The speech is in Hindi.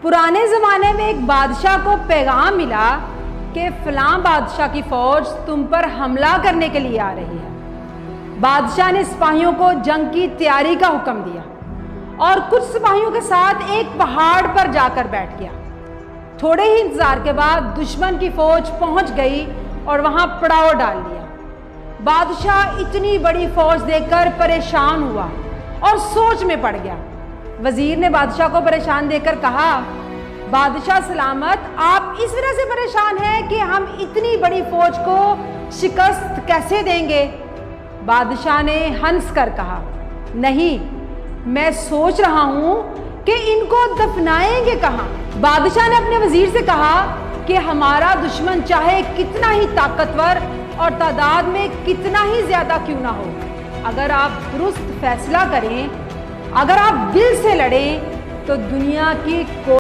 पुराने ज़माने में एक बादशाह को पैगाम मिला कि फ़लाँ बादशाह की फ़ौज तुम पर हमला करने के लिए आ रही है। बादशाह ने सिपाहियों को जंग की तैयारी का हुक्म दिया और कुछ सिपाहियों के साथ एक पहाड़ पर जाकर बैठ गया। थोड़े ही इंतज़ार के बाद दुश्मन की फ़ौज पहुंच गई और वहां पड़ाव डाल लिया। बादशाह इतनी बड़ी फ़ौज देखकर परेशान हुआ और सोच में पड़ गया। वजीर ने बादशाह को परेशान देखकर कहा, बादशाह सलामत, आप इस वजह से परेशान हैं कि हम इतनी बड़ी फौज को शिकस्त कैसे देंगे? बादशाह ने हंस कर कहा, नहीं, मैं सोच रहा हूं कि इनको दफनाएंगे कहां। बादशाह ने अपने वजीर से कहा कि हमारा दुश्मन चाहे कितना ही ताकतवर और तादाद में कितना ही ज्यादा क्यों ना हो, अगर आप दुरुस्त फैसला करें, अगर आप दिल से लड़ें तो दुनिया की